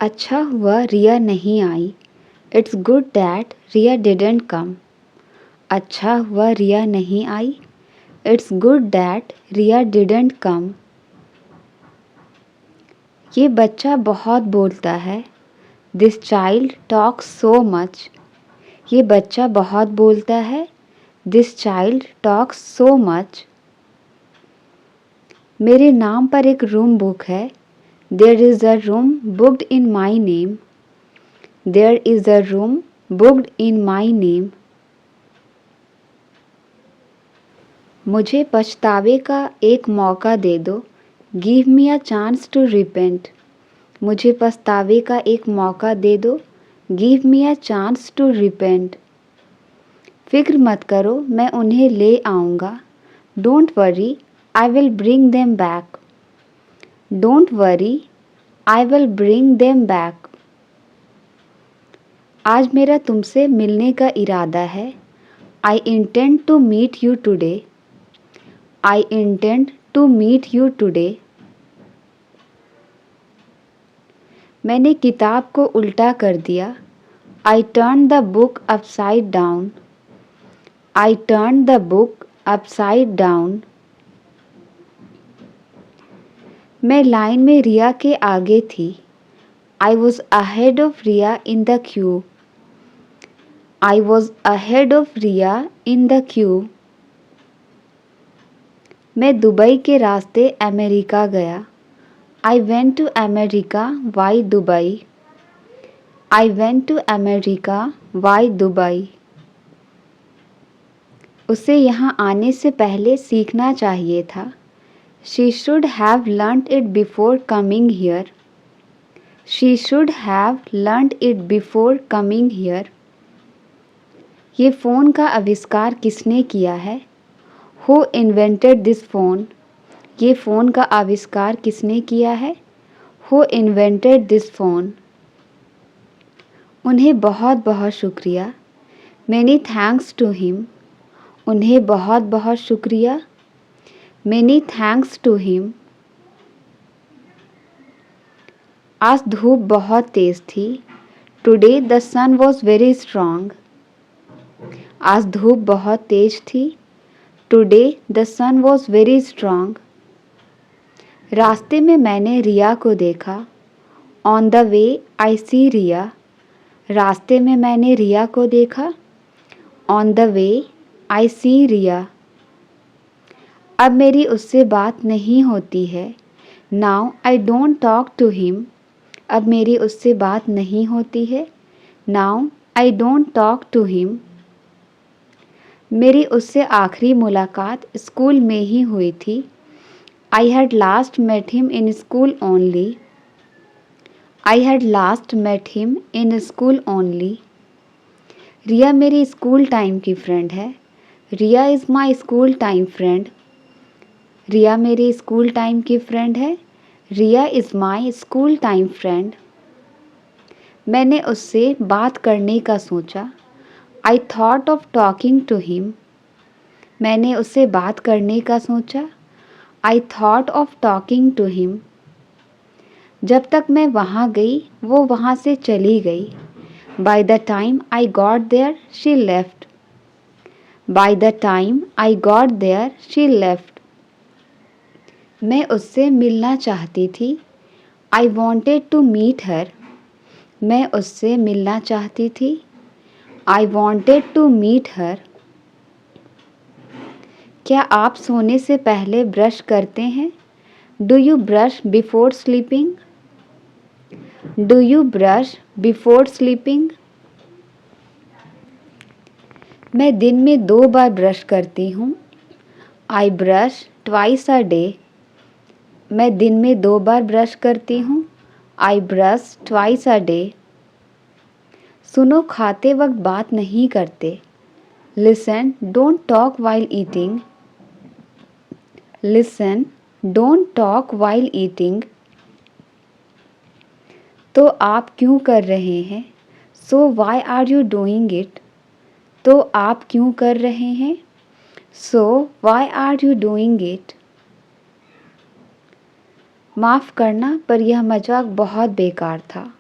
अच्छा हुआ रिया नहीं आई। It's good that Riya didn't come. अच्छा हुआ रिया नहीं आई। It's good that Riya didn't come. ये बच्चा बहुत बोलता है। This child talks so much. ये बच्चा बहुत बोलता है। This child talks so much. मेरे नाम पर एक रूम बुक है। There is a room booked in my name. There is a room booked in my name. मुझे पछतावे का एक मौका दे दो। Give me a chance to repent. मुझे पछतावे का एक मौका दे दो। Give me a chance to repent. फिक्र मत करो, मैं उन्हें ले आऊँगा। Don't worry, I will bring them back. Don't worry, I will bring them back. आज मेरा तुमसे मिलने का इरादा है। I intend to meet you today. I intend to meet you today. मैंने किताब को उल्टा कर दिया। I turn the book upside down. I turn the book upside down. मैं लाइन में रिया के आगे थी। I was ahead of Riya in the queue. I was ahead of Riya in the queue. मैं दुबई के रास्ते अमेरिका गया। I went to America via Dubai. I went to America via Dubai. उसे यहाँ आने से पहले सीखना चाहिए था। She should have learned it before coming here. She should have learned it before coming here. ये फ़ोन का आविष्कार किसने किया है? Who invented this phone? ये फ़ोन का आविष्कार किसने किया है? Who invented this phone? उन्हें बहुत बहुत शुक्रिया। Many thanks to him. उन्हें बहुत बहुत शुक्रिया। Many thanks to him. आज धूप बहुत तेज़ थी। Today the sun was very strong. आज धूप बहुत तेज थी। Today the sun was very strong. रास्ते में मैंने रिया को देखा। On the way I see Riya. रास्ते में मैंने रिया को देखा। On the way I see Riya. अब मेरी उससे बात नहीं होती है। Now I don't talk to him. अब मेरी उससे बात नहीं होती है। Now I don't talk to him. मेरी उससे आखिरी मुलाकात स्कूल में ही हुई थी। I had last met him in school only. I had last met him in school only. रिया मेरी स्कूल टाइम की फ्रेंड है। Riya is my school time friend. Riya मेरी स्कूल टाइम की फ्रेंड है। Riya is my school time friend. मैंने उससे बात करने का सोचा। I thought of talking to him. मैंने उससे बात करने का सोचा। I thought of talking to him. जब तक मैं वहाँ गई वो वहाँ से चली गई। By the time I got there she left. By the time I got there she left. मैं उससे मिलना चाहती थी। I wanted to meet her. मैं उससे मिलना चाहती थी। I wanted to meet her. क्या आप सोने से पहले ब्रश करते हैं? Do you brush before sleeping? Do you brush before sleeping? मैं दिन में 2 बार ब्रश करती हूँ। I brush twice a day. मैं दिन में 2 बार ब्रश करती हूँ। I brush twice a day. सुनो, खाते वक्त बात नहीं करते। Listen, don't talk while eating. Listen, don't talk while eating. तो आप क्यों कर रहे हैं? So why are you doing it? तो आप क्यों कर रहे हैं? So why are you doing it? माफ़ करना, पर यह मजाक बहुत बेकार था।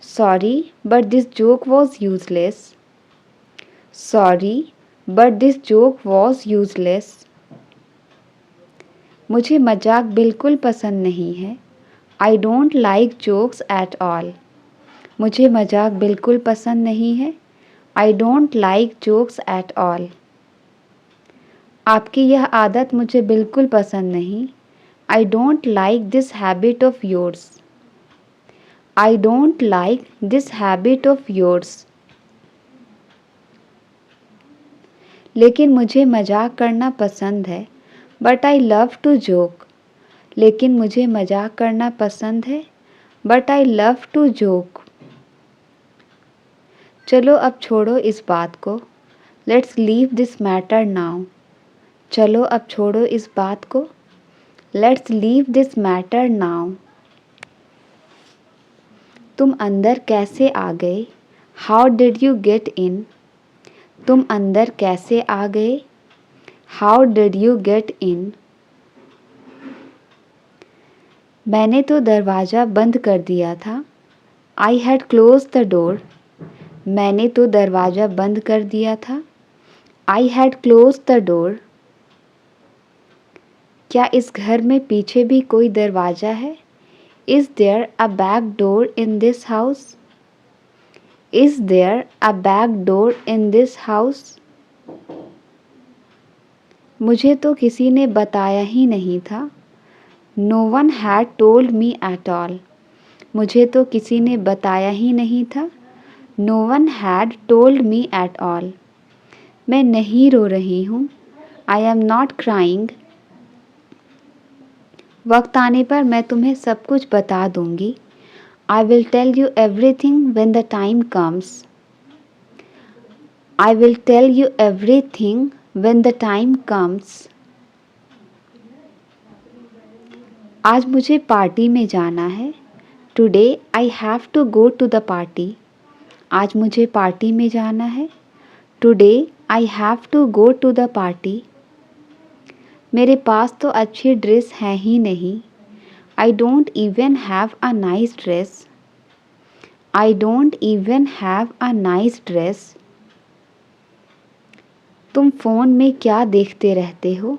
Sorry, but this joke was useless. Sorry, but this joke was useless. मुझे मजाक बिल्कुल पसंद नहीं है. I don't like jokes at all. मुझे मजाक बिल्कुल पसंद नहीं है. I don't like jokes at all. आपकी यह आदत मुझे बिल्कुल पसंद नहीं. I don't like this habit of yours. I don't like this habit of yours. लेकिन मुझे मजाक करना पसंद है. But I love to joke. लेकिन मुझे मजाक करना पसंद है. But I love to joke. चलो अब छोड़ो इस बात को. Let's leave this matter now. चलो अब छोड़ो इस बात को. Let's leave this matter now. तुम अंदर कैसे आ गए? How did you get in? तुम अंदर कैसे आ गए? How did you get in? मैंने तो दरवाज़ा बंद कर दिया था. I had closed the door. मैंने तो दरवाज़ा बंद कर दिया था. I had closed the door. क्या इस घर में पीछे भी कोई दरवाज़ा है? Is there a back door in this house? Is there a back door in this house? मुझे तो किसी ने बताया ही नहीं था. No one had told me at all. मुझे तो किसी ने बताया ही नहीं था. No one had told me at all. मैं नहीं रो रही हूँ. I am not crying. वक्त आने पर मैं तुम्हें सब कुछ बता दूंगी. I will tell you everything when the time comes. I will tell you everything when the time comes. आज मुझे पार्टी में जाना है. Today I have to go to the party. आज मुझे पार्टी में जाना है. Today I have to go to the party. मेरे पास तो अच्छी ड्रेस है ही नहीं. I don't even have a nice dress. I don't even have a nice dress. तुम फ़ोन में क्या देखते रहते हो?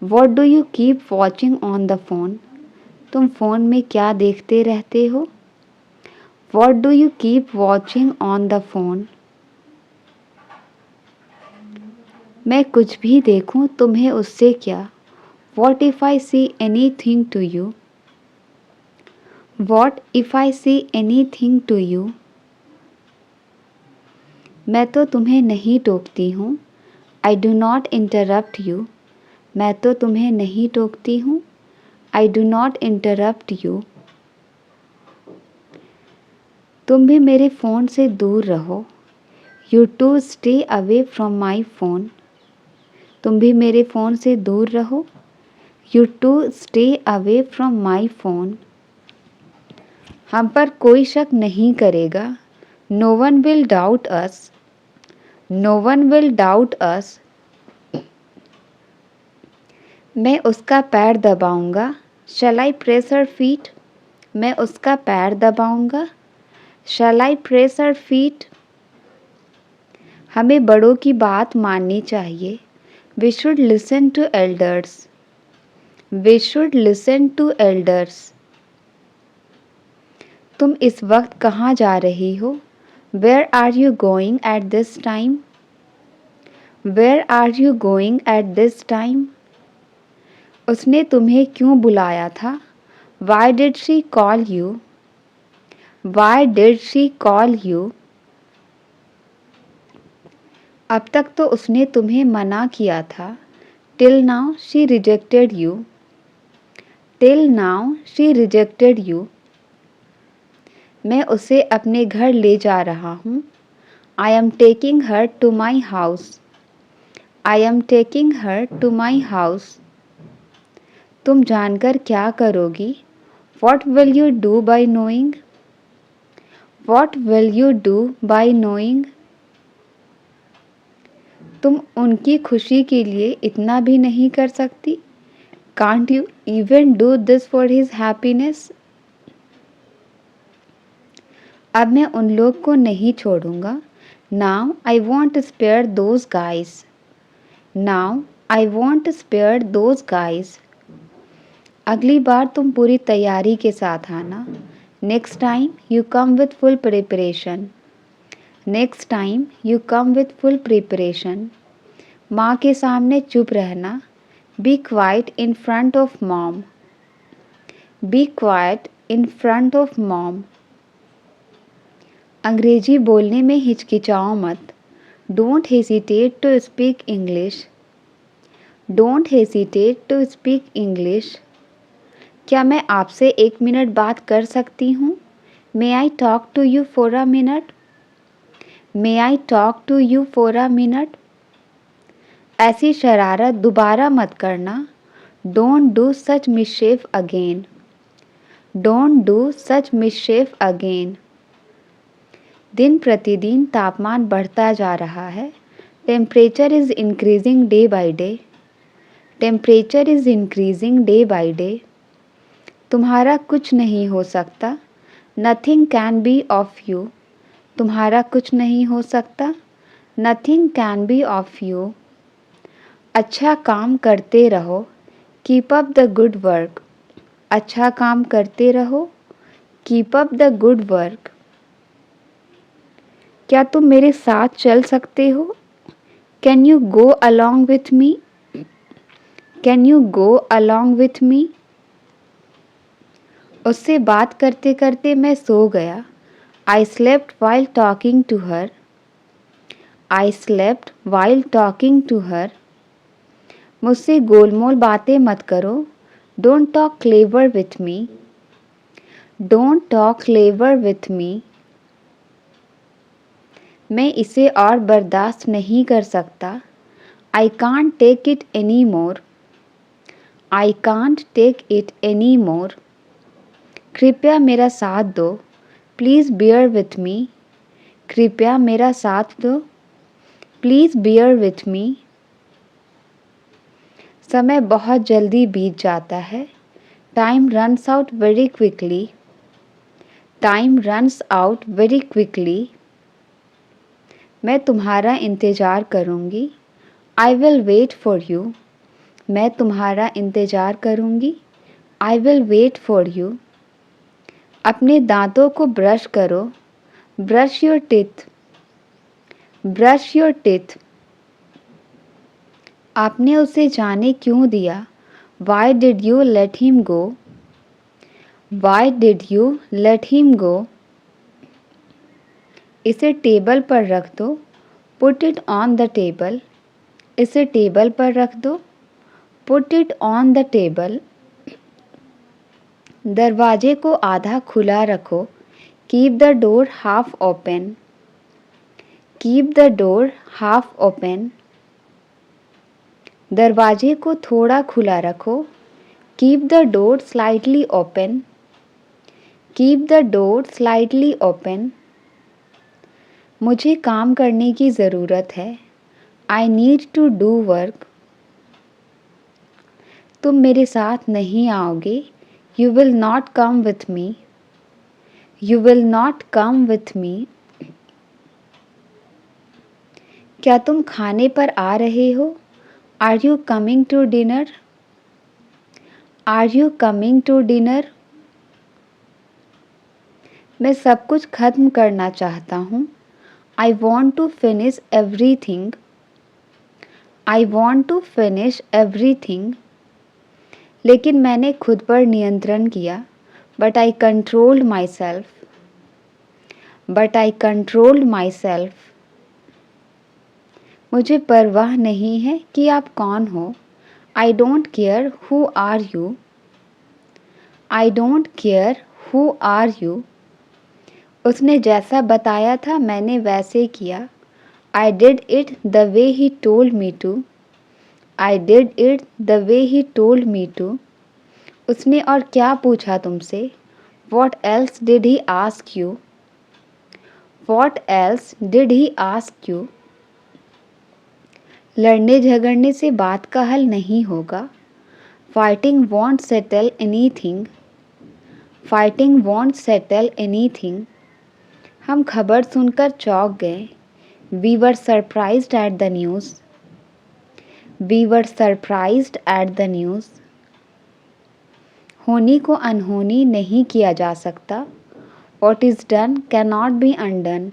What do you keep watching on the phone? तुम फ़ोन में क्या देखते रहते हो? What do you keep watching on the phone? मैं कुछ भी देखूं तुम्हें उससे क्या? What if I see anything to you? What if I see anything to you? मैं तो तुम्हें नहीं टोकती हूँ. I do not interrupt you. मैं तो तुम्हें नहीं टोकती हूँ. I do not interrupt you. तुम भी मेरे फ़ोन से दूर रहो. You too stay away from my phone. तुम भी मेरे फ़ोन से दूर रहो. You too stay away from my phone. हम पर कोई शक नहीं करेगा. No one will doubt us. No one will doubt us. मैं उसका पैर दबाऊंगा. Shall I press her feet? मैं उसका पैर दबाऊंगा. Shall I press her feet? हमें बड़ों की बात माननी चाहिए. We should listen to elders. We should listen to elders. तुम इस वक्त कहाँ जा रही हो? Where are you going at this time? Where are you going at this time? उसने तुम्हें क्यों बुलाया था? Why did she call you? Why did she call you? अब तक तो उसने तुम्हें मना किया था. Till now she rejected you. Till now she rejected you. मैं उसे अपने घर ले जा रहा हूँ. I am taking her to my house. I am taking her to my house. तुम जानकर क्या करोगी? What will you do by knowing? What will you do by knowing? तुम उनकी खुशी के लिए इतना भी नहीं कर सकती. Can't you even do this for his happiness? अब मैं उन लोग को नहीं छोड़ूंगा। Now I won't spare those guys. Now I won't spare those guys. अगली बार तुम पूरी तैयारी के साथ आना। Next time you come with full preparation. Next time you come with full preparation. माँ के सामने चुप रहना। Be quiet in front of mom. Be quiet in front of mom. अंग्रेजी बोलने में हिचकिचाओ मत। Don't hesitate to speak English. Don't hesitate to speak English. क्या मैं आपसे 1 मिनट बात कर सकती हूँ? May I talk to you for a minute? May I talk to you for a minute? ऐसी शरारत दोबारा मत करना। Don't do such mischief again. Don't do such mischief again. दिन प्रतिदिन तापमान बढ़ता जा रहा है। Temperature is increasing day by day. Temperature is increasing day by day. तुम्हारा कुछ नहीं हो सकता। Nothing can be of you. तुम्हारा कुछ नहीं हो सकता। Nothing can be of you. अच्छा काम करते रहो। Keep up the good work. अच्छा काम करते रहो। Keep up the good work. क्या तुम मेरे साथ चल सकते हो? Can you go along with me? Can you go along with me? उससे बात करते करते मैं सो गया। I slept while talking to her. I slept while talking to her. मुझसे गोलमोल बातें मत करो। Don't talk clever with me. Don't talk clever with me. मैं इसे और बर्दाश्त नहीं कर सकता। I can't take it any more. I can't take it any more. कृपया मेरा साथ दो। Please bear with me. कृपया मेरा साथ दो। Please bear with me. समय बहुत जल्दी बीत जाता है। Time runs out very quickly. Time runs out very quickly. मैं तुम्हारा इंतज़ार करूँगी। I will wait for you. मैं तुम्हारा इंतज़ार करूँगी। I will wait for you. अपने दांतों को ब्रश करो। Brush your teeth. Brush your teeth. आपने उसे जाने क्यों दिया? Why did you let him go? Why did you let him go? इसे टेबल पर रख दो। Put it on the table. इसे टेबल पर रख दो। Put it on the table. दरवाजे को आधा खुला रखो। Keep the door half open. Keep the door half open. दरवाजे को थोड़ा खुला रखो। Keep the door slightly open. Keep the door slightly open. मुझे काम करने की ज़रूरत है। I need to do work. तुम मेरे साथ नहीं आओगे। You will not come with me. You will not come with me. क्या तुम खाने पर आ रहे हो? Are you coming to dinner? Are you coming to dinner? मैं सब कुछ ख़त्म करना चाहता हूँ। आई want to finish everything. I want to finish everything. लेकिन मैंने खुद पर नियंत्रण किया। But I controlled my self. But I controlled my self. मुझे परवाह नहीं है कि आप कौन हो। I don't care who are you. I don't care who are you. उसने जैसा बताया था मैंने वैसे किया। I did it the way he told me to. I did it the way he told me to. उसने और क्या पूछा तुमसे? What else did he ask you? What else did he ask you? लड़ने झगड़ने से बात का हल नहीं होगा। Fighting won't settle anything. Fighting won't settle anything. हम खबर सुनकर चौंक गए। We were surprised at the news. We were surprised at the news. होनी को अनहोनी नहीं किया जा सकता। What is done cannot be undone.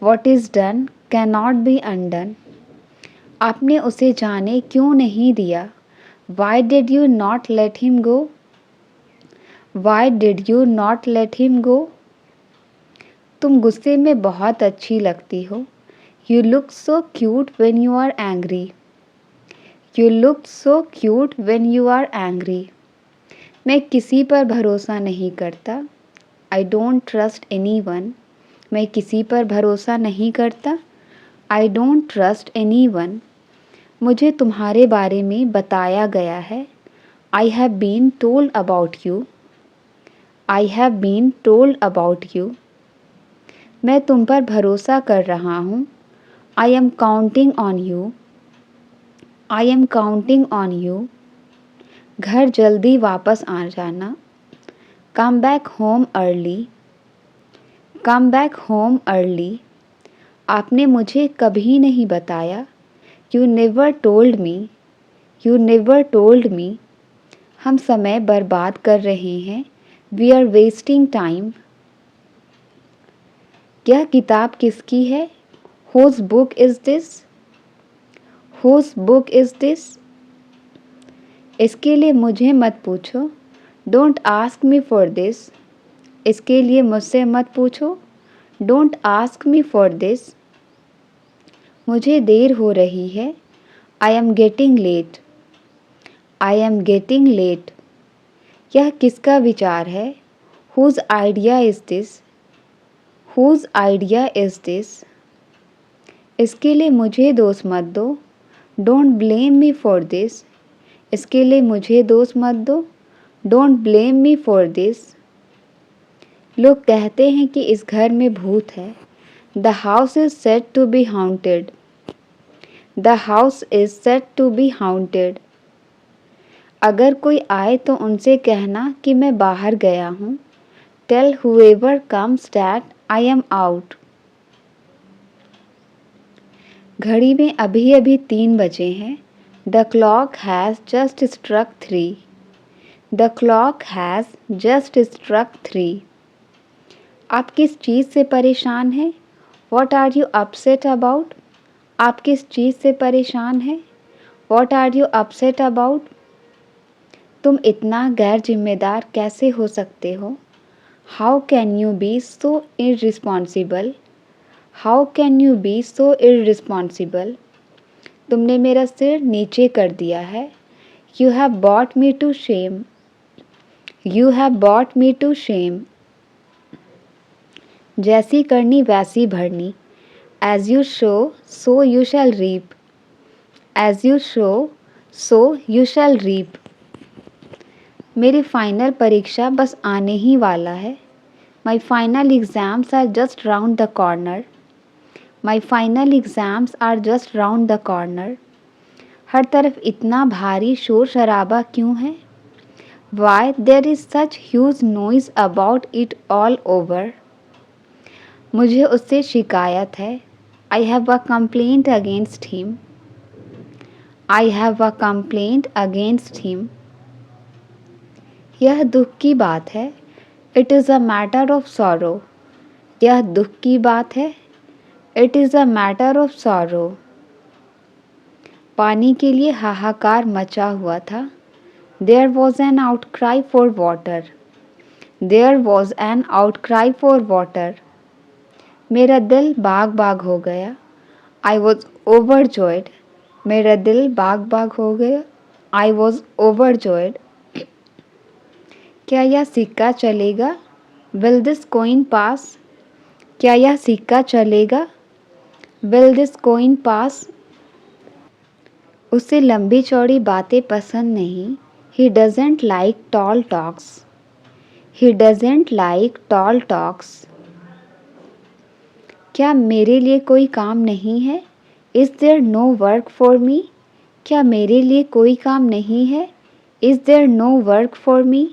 What is done cannot be undone. आपने उसे जाने क्यों नहीं दिया? Why did you not let him go? Why did you not let him go? तुम गुस्से में बहुत अच्छी लगती हो। You look so cute when you are angry. You look so cute when you are angry. मैं किसी पर भरोसा नहीं करता। I don't trust anyone. मैं किसी पर भरोसा नहीं करता। I don't trust anyone. मुझे तुम्हारे बारे में बताया गया है। I have been told about you. I have been told about you. मैं तुम पर भरोसा कर रहा हूँ। I am counting on you. I am counting on you. घर जल्दी वापस आ जाना। Come back home early. Come back home early. आपने मुझे कभी नहीं बताया। You never told me. You never told me. हम समय बर्बाद कर रहे हैं। We are wasting time. यह किताब किसकी है? Whose book is this? Whose book is this? इसके लिए मुझे मत पूछो। Don't ask me for this. इसके लिए मुझसे मत पूछो। Don't ask me for this. मुझे देर हो रही है। I am getting late. I am getting late. यह किसका विचार है? Whose idea is this? Whose idea is this? इसके लिए मुझे दोष मत दो। Don't blame me for this. इसके लिए मुझे दोष मत दो। Don't blame me for this. लोग कहते हैं कि इस घर में भूत है। The house is said to be haunted. The house is said to be haunted. अगर कोई आए तो उनसे कहना कि मैं बाहर गया हूँ। Tell whoever comes that I am out. घड़ी में अभी अभी 3 बजे हैं। The clock has just struck 3. The clock has just struck 3. आप किस चीज़ से परेशान हैं? What are you upset about? आप किस चीज़ से परेशान हैं? What are you upset about? तुम इतना गैर जिम्मेदार कैसे हो सकते हो? How can you be so irresponsible? How can you be so irresponsible? तुमने मेरा सिर नीचे कर दिया है। You have brought me to shame. You have brought me to shame. जैसी करनी वैसी भरनी। As you sow, so you shall reap. As you sow, so you shall reap. मेरी फाइनल परीक्षा बस आने ही वाला है। My final exams are just round the corner. My final exams are just round the corner. हर तरफ इतना भारी शोर शराबा क्यों है? Why there is such huge noise about it all over? मुझे उससे शिकायत है। I have a complaint against him. I have a complaint against him. यह दुख की बात है। It is a matter of sorrow. यह दुख की बात है। It is a matter of sorrow. पानी के लिए हाहाकार मचा हुआ था। There was an outcry for water. There was an outcry for water. मेरा दिल बाग बाग हो गया। I was overjoyed. मेरा दिल बाग बाग हो गया। I was overjoyed. क्या यह सिक्का चलेगा? Will this coin pass? क्या यह सिक्का चलेगा? Will this coin pass? उसे लंबी चौड़ी बातें पसंद नहीं। He doesn't like tall talks. He doesn't like tall talks. क्या मेरे लिए कोई काम नहीं है? Is there no work for me? क्या मेरे लिए कोई काम नहीं है? Is there no work for me?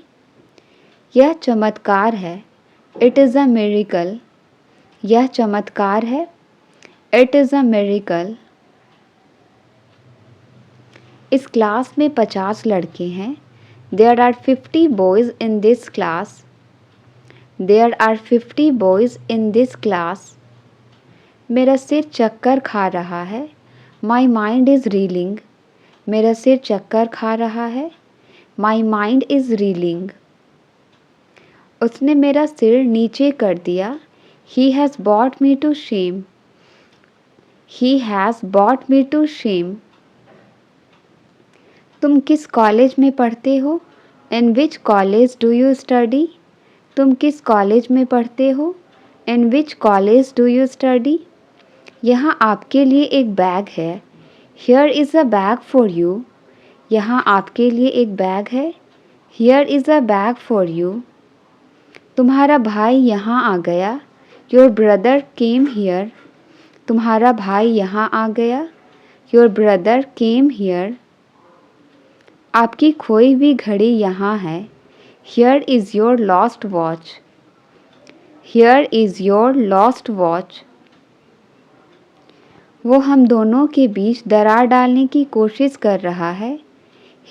यह चमत्कार है। इट इज़ अ मिरेकल, यह चमत्कार है। It is a miracle. इस क्लास में 50 लड़के हैं। There are 50 boys in this class. There are 50 boys in this class. मेरा सिर चक्कर खा रहा है। My mind is reeling. मेरा सिर चक्कर खा रहा है। My mind is reeling. उसने मेरा सिर नीचे कर दिया। He has bought me to shame. He has bought me to shame. तुम किस कॉलेज में पढ़ते हो? इन which college do you study? तुम किस कॉलेज में पढ़ते हो? इन which college do you study? यहाँ आपके लिए एक बैग है। Here is a bag for you. यहाँ आपके लिए एक बैग है। Here is a bag for you. तुम्हारा भाई यहाँ आ गया। Your brother came here. तुम्हारा भाई यहाँ आ गया। Your brother came here. आपकी खोई हुई घड़ी यहाँ है। Here is your lost watch. Here is your lost watch. वो हम दोनों के बीच दरार डालने की कोशिश कर रहा है।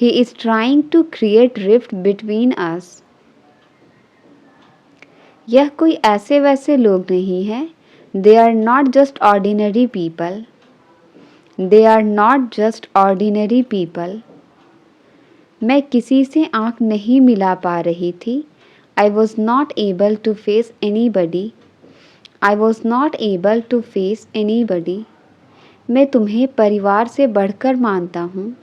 He is trying to create rift between us. यह कोई ऐसे वैसे लोग नहीं हैं। They are not just ordinary people. They are not just ordinary people. मैं किसी से आँख नहीं मिला पा रही थी। I was not able to face anybody. I was not able to face anybody. मैं तुम्हें परिवार से बढ़कर मानता हूँ।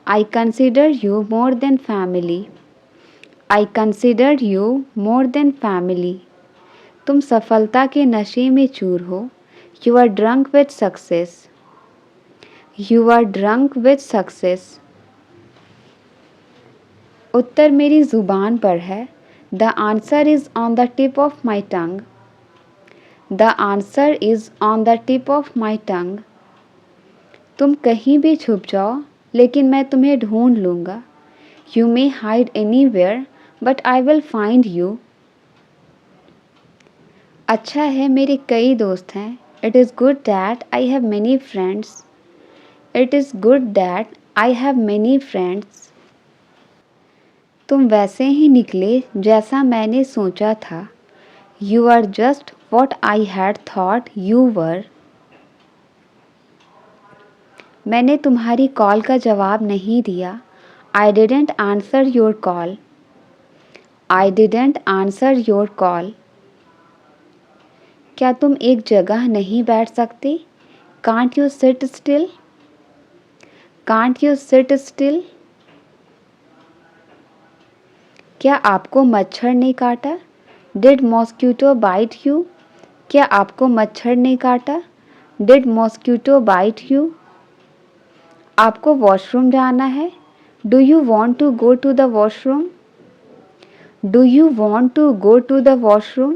I consider you more than family. I consider you more than family. तुम सफलता के नशे में चूर हो। You are drunk with success. You are drunk with success. उत्तर मेरी ज़ुबान पर है। The answer is on the tip of my tongue. The answer is on the tip of my tongue. तुम कहीं भी छुप जाओ, लेकिन मैं तुम्हें ढूंढ लूँगा। You may hide anywhere, but I will find you. अच्छा है मेरे कई दोस्त हैं। It is good that I have many friends. It is good that I have many friends. तुम वैसे ही निकले जैसा मैंने सोचा था। You are just what I had thought you were. मैंने तुम्हारी कॉल का जवाब नहीं दिया। I didn't answer your call. I didn't answer your call. क्या तुम एक जगह नहीं बैठ सकते? Can't you sit still? Can't you sit still? क्या आपको मच्छर ने काटा? Did mosquito bite you? क्या आपको मच्छर ने काटा? Did mosquito bite you? आपको वॉशरूम जाना है? Do you want to go to the washroom? Do you want to go to the washroom?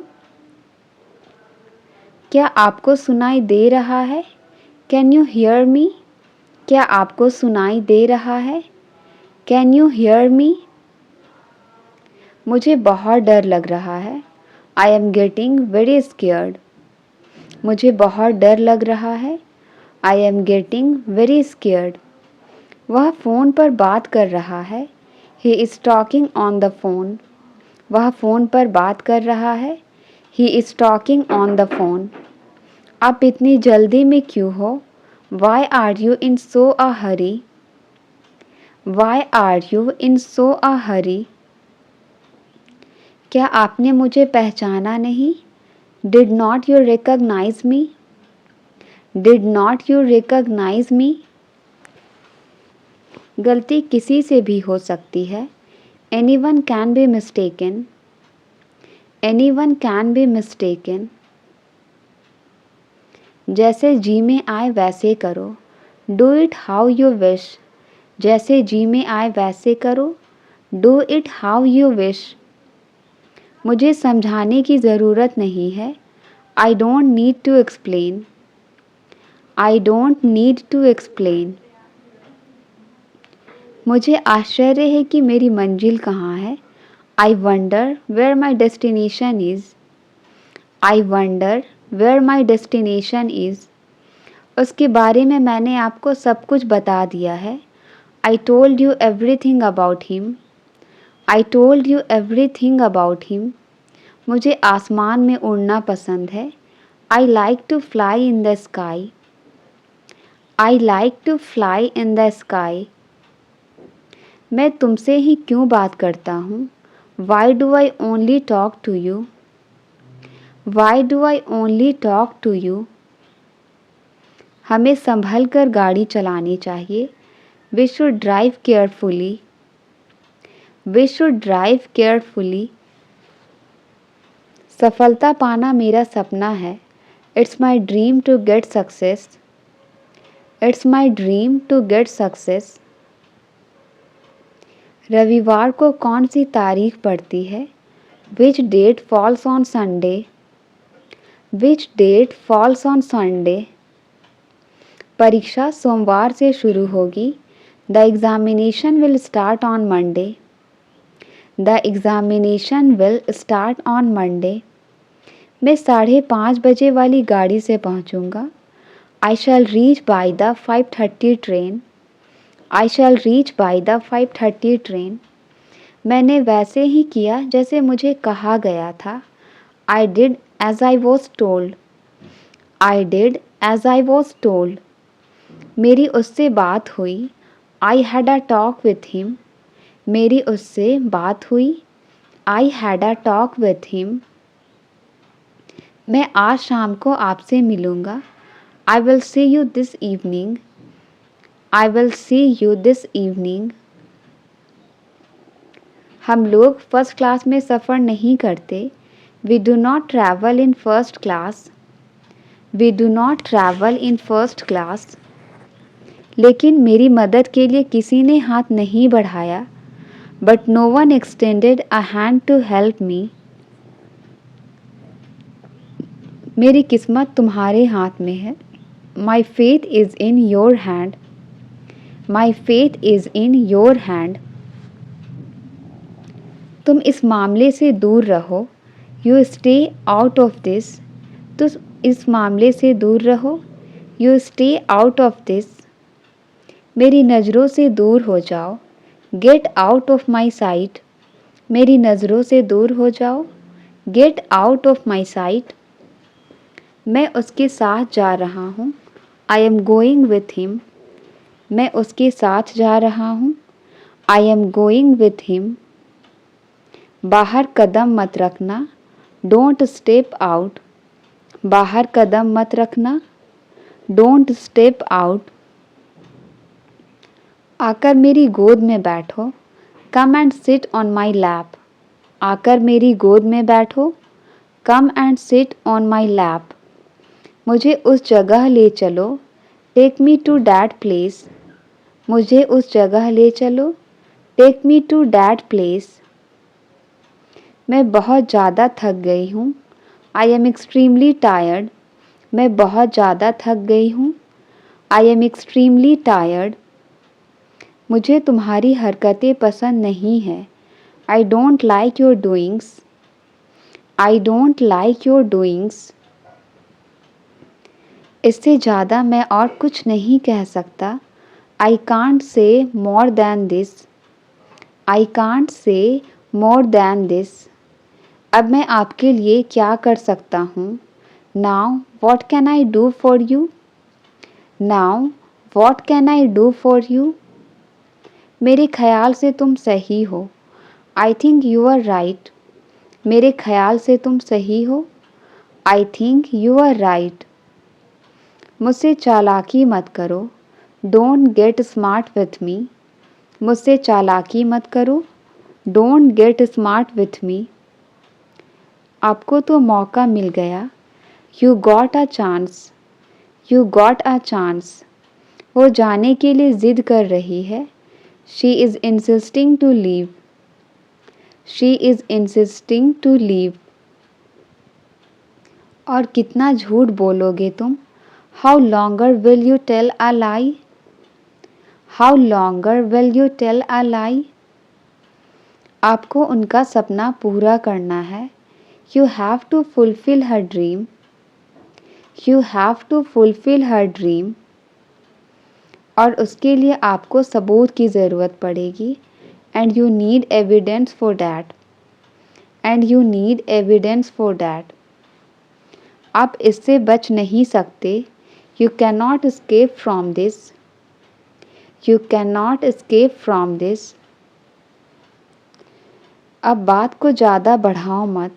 क्या आपको सुनाई दे रहा है? Can you hear me? क्या आपको सुनाई दे रहा है? Can you hear me? मुझे बहुत डर लग रहा है। I am getting very scared. मुझे बहुत डर लग रहा है। I am getting very scared. वह फ़ोन पर बात कर रहा है। He is talking on the phone. वह फ़ोन पर बात कर रहा है। He is talking on the phone. आप इतनी जल्दी में क्यों हो? Why are you in so a hurry? Why are you in so a hurry? क्या आपने मुझे पहचाना नहीं? Did not you recognize me? Did not you recognize me? गलती किसी से भी हो सकती है। Anyone can be mistaken. Anyone can be mistaken. जैसे जी में आए वैसे करो। Do it how you wish. जैसे जी में आए वैसे करो। Do it how you wish. मुझे समझाने की ज़रूरत नहीं है। I don't need to explain. I don't need to explain. मुझे आश्चर्य है कि मेरी मंजिल कहाँ है। I wonder where my destination is. I wonder where my destination is. उसके बारे में मैंने आपको सब कुछ बता दिया है. I told you everything about him. I told you everything about him. मुझे आसमान में उड़ना पसंद है. I like to fly in the sky. I like to fly in the sky. मैं तुमसे ही क्यों बात करता हूँ? Why do I only talk to you? Why do I only talk to you? हमें संभल कर गाड़ी चलानी चाहिए. We should drive carefully. We should drive carefully. सफलता पाना मेरा सपना है. It's my dream to get success. It's my dream to get success. रविवार को कौन सी तारीख पड़ती है? Which date falls on Sunday? Which date falls on Sunday? परीक्षा सोमवार से शुरू होगी. The examination will start on Monday. The examination will start on Monday. मैं 5:30 बजे वाली गाड़ी से पहुंचूंगा. I shall reach by the 5:30 train. I shall reach by the 5:30 train. मैंने वैसे ही किया जैसे मुझे कहा गया था. I did as I was told. I did as I was told. मेरी उससे बात हुई. I had a talk with him. मेरी उससे बात हुई. I had a talk with him. मैं आज शाम को आपसे मिलूँगा. I will see you this evening. I will see you this evening. हम लोग फर्स्ट क्लास में सफ़र नहीं करते. We do not travel in first class. We do not travel in first class. लेकिन मेरी मदद के लिए किसी ने हाथ नहीं बढ़ाया. But no one extended a hand to help me. मेरी किस्मत तुम्हारे हाथ में है. My fate is in your hand. My fate is in your hand. तुम इस मामले से दूर रहो. You stay out of this. तुम इस मामले से दूर रहो. You stay out of this. मेरी नज़रों से दूर हो जाओ. Get out of my sight. मेरी नज़रों से दूर हो जाओ. Get out of my sight. मैं उसके साथ जा रहा हूँ. I am going with him. मैं उसके साथ जा रहा हूँ. I am going with him. बाहर कदम मत रखना. Don't step out. बाहर कदम मत रखना. Don't step out. आकर मेरी गोद में बैठो. Come and sit on my lap. आकर मेरी गोद में बैठो. Come and sit on my lap. मुझे उस जगह ले चलो. Take me to that place. मुझे उस जगह ले चलो. Take me to that place. मैं बहुत ज़्यादा थक गई हूँ. I am extremely tired. मैं बहुत ज़्यादा थक गई हूँ. I am extremely tired. मुझे तुम्हारी हरकतें पसंद नहीं है. I don't like your doings. I don't like your doings. इससे ज़्यादा मैं और कुछ नहीं कह सकता. I can't say more than this. I can't say more than this. अब मैं आपके लिए क्या कर सकता हूँ? Now what can I do for you? Now what can I do for you? मेरे ख्याल से तुम सही हो. I think you are right. मेरे ख्याल से तुम सही हो. I think you are right. मुझसे चालाकी मत करो. Don't get smart with me. मुझसे चालाकी मत करो. Don't get smart with me. आपको तो मौका मिल गया. You got a chance. You got a chance. वो जाने के लिए ज़िद कर रही है. She is insisting to leave. She is insisting to leave. और कितना झूठ बोलोगे तुम? How longer will you tell a lie? How longer will you tell a lie? आपको उनका सपना पूरा करना है. You have to fulfill her dream. You have to fulfill her dream. और उसके लिए आपको सबूत की ज़रूरत पड़ेगी. And you need evidence for that. And you need evidence for that. आप इससे बच नहीं सकते. You cannot escape from this. You cannot escape from this. अब बात को ज़्यादा बढ़ाओ मत.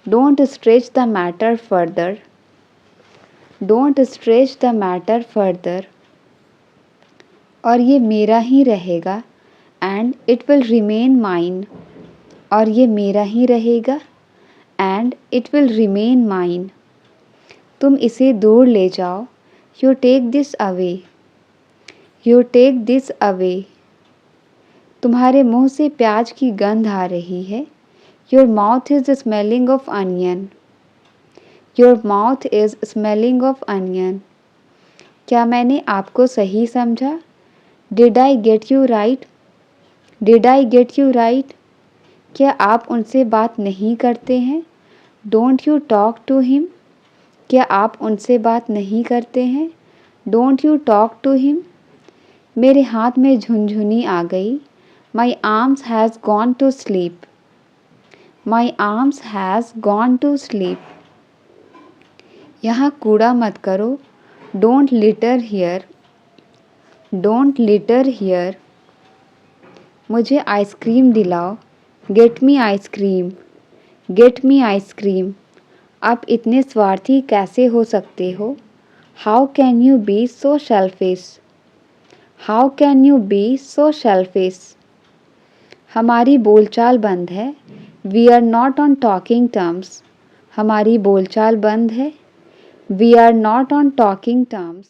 Don't stretch the matter further. Don't stretch the matter further. और ये मेरा ही रहेगा. And it will remain mine. और ये मेरा ही रहेगा. And it will remain mine. तुम इसे दूर ले जाओ. You take this away. You take this away. तुम्हारे मुंह से प्याज की गंध आ रही है. Your mouth is smelling of onion. Your mouth is smelling of onion. क्या मैंने आपको सही समझा? Did I get you right? Did I get you right? क्या आप उनसे बात नहीं करते हैं? Don't you talk to him? क्या आप उनसे बात नहीं करते हैं? Don't you talk to him? मेरे हाथ में झुनझुनी आ गई. My arms has gone to sleep. My arms has gone to sleep. यहाँ कूड़ा मत करो. Don't litter here. Don't litter here. मुझे आइसक्रीम दिलाओ. Get me ice cream. Get me ice cream. आप इतने स्वार्थी कैसे हो सकते हो? How can you be so selfish? How can you be so selfish? हमारी बोलचाल बंद है. We are not on talking terms. हमारी बोलचाल बंद है. We are not on talking terms.